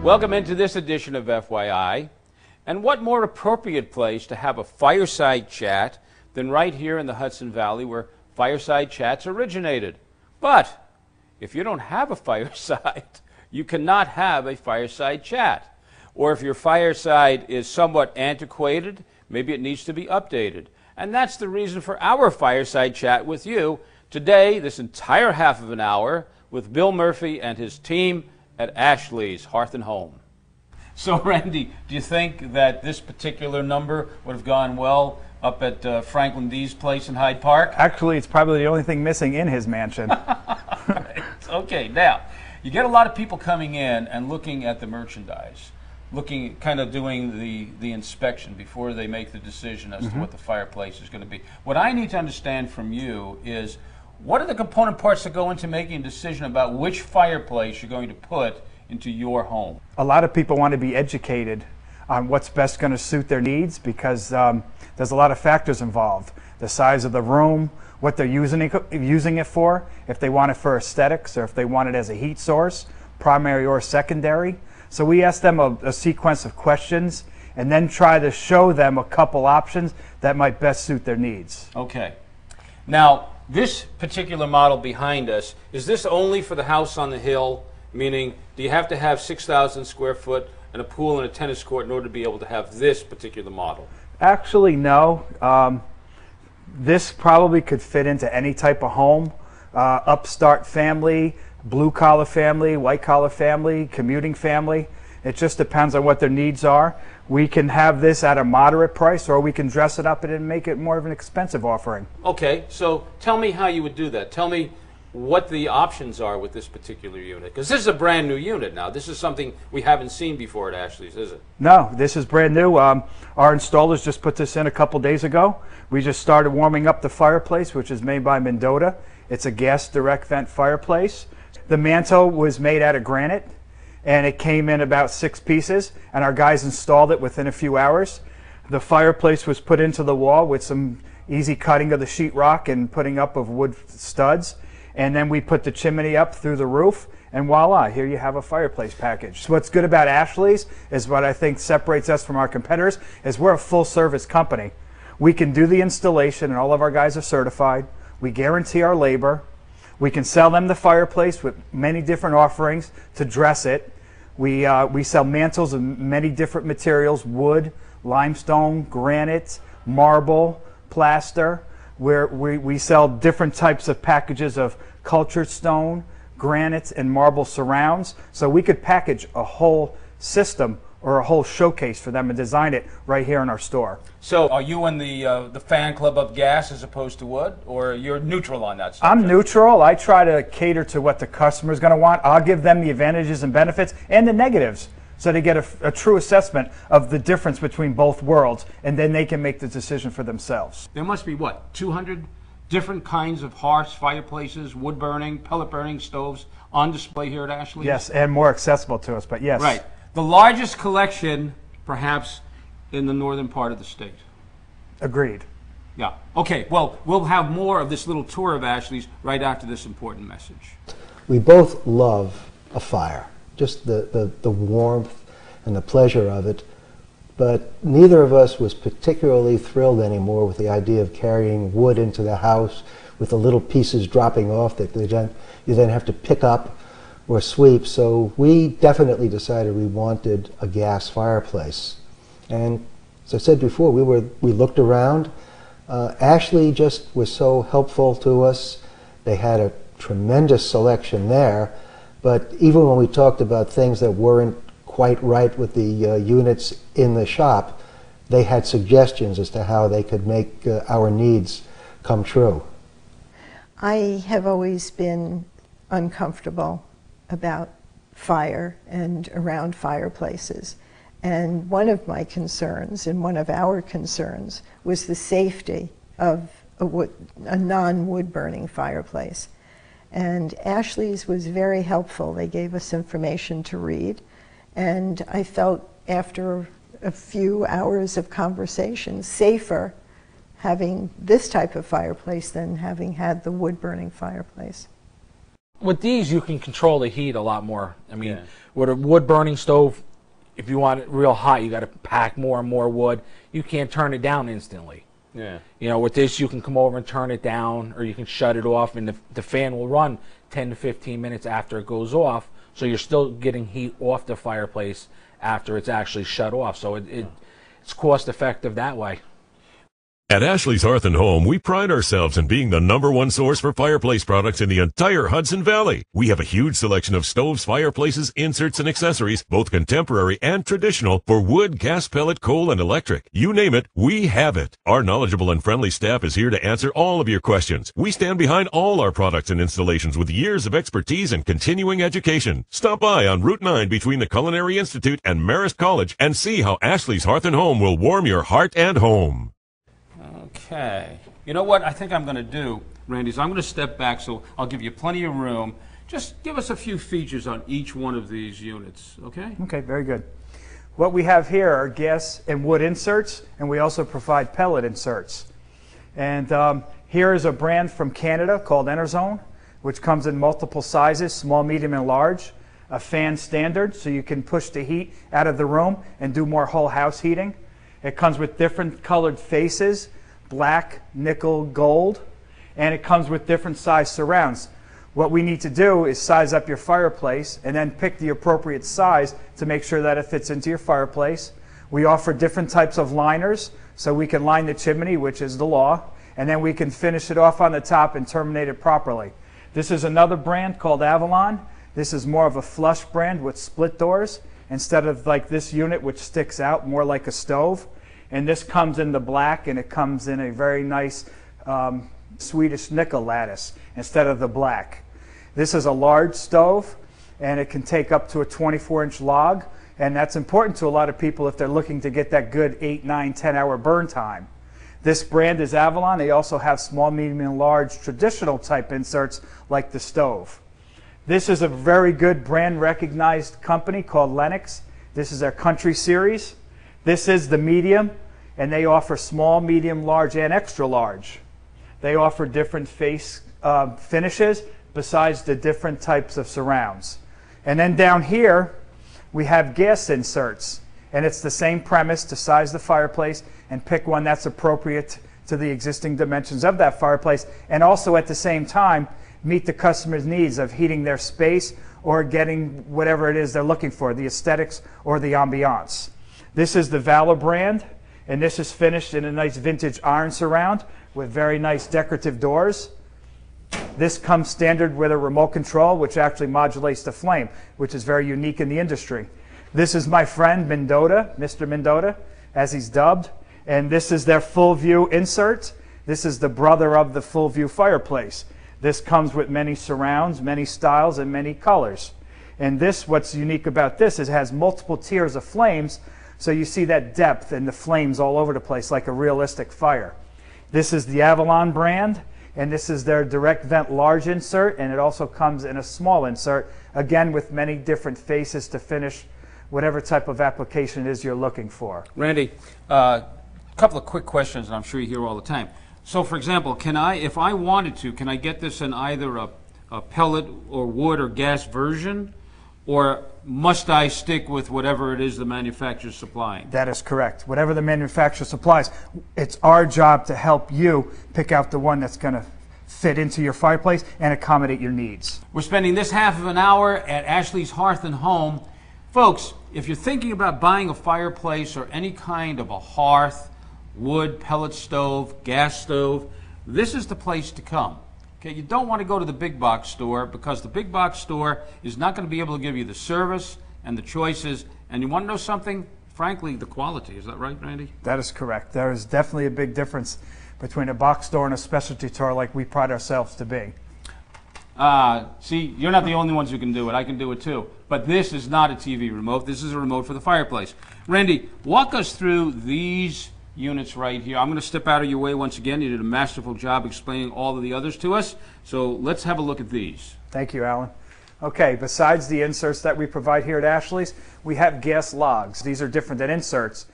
Welcome into this edition of FYI. And what more appropriate place to have a fireside chat than right here in the Hudson Valley where fireside chats originated. But if you don't have a fireside, you cannot have a fireside chat. Or if your fireside is somewhat antiquated, maybe it needs to be updated. And that's the reason for our fireside chat with you today, this entire half of an hour, with Bill Murphy and his team at Ashleighs, Hearth and Home. So, Randy, do you think that this particular number would have gone well up at Franklin D's place in Hyde Park? Actually, it's probably the only thing missing in his mansion. Right. Okay, now, you get a lot of people coming in and looking at the merchandise, looking, kind of doing the inspection before they make the decision as to what the fireplace is going to be. What I need to understand from you is, what are the component parts that go into making a decision about which fireplace you're going to put into your home? A lot of people want to be educated on what's best going to suit their needs because there's a lot of factors involved. The size of the room, what they're using it for, if they want it for aesthetics or if they want it as a heat source, primary or secondary. So we ask them a sequence of questions and then try to show them a couple options that might best suit their needs. Okay. Now, this particular model behind us, is this only for the house on the hill? Meaning, do you have to have 6,000 square foot and a pool and a tennis court in order to be able to have this particular model? Actually, no. This probably could fit into any type of home. Upstart family, blue-collar family, white-collar family, commuting family. It just depends on what their needs are. We can have this at a moderate price, or we can dress it up and make it more of an expensive offering. Okay, so tell me how you would do that. Tell me what the options are with this particular unit. Because this is a brand new unit now. This is something we haven't seen before at Ashleighs, is it? No, this is brand new. Our installers just put this in a couple days ago. We just started warming up the fireplace, which is made by Mendota. It's a gas direct vent fireplace. The mantle was made out of granite, and it came in about 6 pieces, and our guys installed it within a few hours. The fireplace was put into the wall with some easy cutting of the sheetrock and putting up of wood studs. And then we put the chimney up through the roof, and voila, here you have a fireplace package. So what's good about Ashleighs is what I think separates us from our competitors is we're a full-service company. We can do the installation, and all of our guys are certified. We guarantee our labor. We can sell them the fireplace with many different offerings to dress it. We sell mantles of many different materials: wood, limestone, granite, marble, plaster. We sell different types of packages of cultured stone, granite, and marble surrounds. So we could package a whole system or a whole showcase for them and design it right here in our store. So are you in the fan club of gas as opposed to wood, or you're neutral on that subject? I'm neutral. I try to cater to what the customer is going to want. I'll give them the advantages and benefits and the negatives, so they get a true assessment of the difference between both worlds, and then they can make the decision for themselves. There must be, what, 200 different kinds of hearths, fireplaces, wood burning, pellet burning stoves on display here at Ashleighs? Yes, and more accessible to us, but yes. Right. The largest collection, perhaps, in the northern part of the state. Agreed. Yeah. Okay, well, we'll have more of this little tour of Ashleighs right after this important message. We both love a fire. Just the warmth and the pleasure of it, but neither of us was particularly thrilled anymore with the idea of carrying wood into the house with the little pieces dropping off that you then have to pick up or sweep. So we definitely decided we wanted a gas fireplace. And as I said before, we looked around. Ashleigh just was so helpful to us. They had a tremendous selection there. But even when we talked about things that weren't quite right with the units in the shop, they had suggestions as to how they could make our needs come true. I have always been uncomfortable about fire and around fireplaces. And one of my concerns, and one of our concerns, was the safety of a non-wood burning fireplace. And Ashleighs was very helpful. They gave us information to read, and I felt after a few hours of conversation safer having this type of fireplace than having had the wood burning fireplace. With these, you can control the heat a lot more. I mean, with a wood burning stove, if you want it real hot, you got to pack more and more wood. You can't turn it down instantly. Yeah. You know, with this, you can come over and turn it down, or you can shut it off, and the fan will run 10 to 15 minutes after it goes off, so you're still getting heat off the fireplace after it's actually shut off. So it's cost effective that way. At Ashleigh's Hearth and Home, we pride ourselves in being the #1 source for fireplace products in the entire Hudson Valley. We have a huge selection of stoves, fireplaces, inserts, and accessories, both contemporary and traditional, for wood, gas, pellet, coal, and electric. You name it, we have it. Our knowledgeable and friendly staff is here to answer all of your questions. We stand behind all our products and installations with years of expertise and continuing education. Stop by on Route 9 between the Culinary Institute and Marist College and see how Ashleigh's Hearth and Home will warm your heart and home. Okay. You know what I think I'm going to do, Randy, is I'm going to step back, so I'll give you plenty of room. Just give us a few features on each one of these units, okay? Okay, very good. What we have here are gas and wood inserts, and we also provide pellet inserts. And here is a brand from Canada called Enerzone, which comes in multiple sizes, small, medium, and large. A fan standard, so you can push the heat out of the room and do more whole house heating. It comes with different colored faces, black, nickel, gold, and it comes with different size surrounds. What we need to do is size up your fireplace and then pick the appropriate size to make sure that it fits into your fireplace. We offer different types of liners, so we can line the chimney, which is the law, and then we can finish it off on the top and terminate it properly. This is another brand called Avalon. This is more of a flush brand with split doors instead of like this unit, which sticks out more like a stove. And this comes in the black, and it comes in a very nice Swedish nickel lattice instead of the black. This is a large stove, and it can take up to a 24-inch log, and that's important to a lot of people if they're looking to get that good 8, 9, 10-hour burn time. This brand is Avalon. They also have small, medium, and large traditional type inserts like the stove. This is a very good brand recognized company called Lennox. This is their Country Series. This is the medium, and they offer small, medium, large, and extra large. They offer different face finishes besides the different types of surrounds. And then down here, we have gas inserts. And it's the same premise to size the fireplace and pick one that's appropriate to the existing dimensions of that fireplace, and also at the same time meet the customer's needs of heating their space or getting whatever it is they're looking for, the aesthetics or the ambiance. This is the Valor brand, and this is finished in a nice vintage iron surround with very nice decorative doors. This comes standard with a remote control, which actually modulates the flame, which is very unique in the industry. This is my friend Mendota, Mr. Mendota, as he's dubbed, and this is their full view insert. This is the brother of the full view fireplace. This comes with many surrounds, many styles, and many colors. And this, what's unique about this is it has multiple tiers of flames, so you see that depth and the flames all over the place like a realistic fire. This is the Avalon brand, and this is their direct vent large insert, and it also comes in a small insert, again with many different faces to finish whatever type of application it is you're looking for. Randy, a couple of quick questions, and I'm sure you hear all the time. So, for example, can I, if I wanted to, can I get this in either a pellet or wood or gas version, or must I stick with whatever it is the manufacturer's supplying? That is correct. Whatever the manufacturer supplies, it's our job to help you pick out the one that's going to fit into your fireplace and accommodate your needs. We're spending this half of an hour at Ashleigh's Hearth and Home. Folks, if you're thinking about buying a fireplace or any kind of a hearth, wood, pellet stove, gas stove, this is the place to come. Okay, you don't want to go to the big box store, because the big box store is not going to be able to give you the service and the choices. And you want to know something? Frankly, the quality. Is that right, Randy? That is correct. There is definitely a big difference between a box store and a specialty store like we pride ourselves to be. See, you're not the only ones who can do it. I can do it too. But this is not a TV remote. This is a remote for the fireplace. Randy, walk us through these units right here. I'm going to step out of your way once again. You did a masterful job explaining all of the others to us. So let's have a look at these. Thank you, Alan. Okay, besides the inserts that we provide here at Ashleigh's, we have gas logs. These are different than inserts.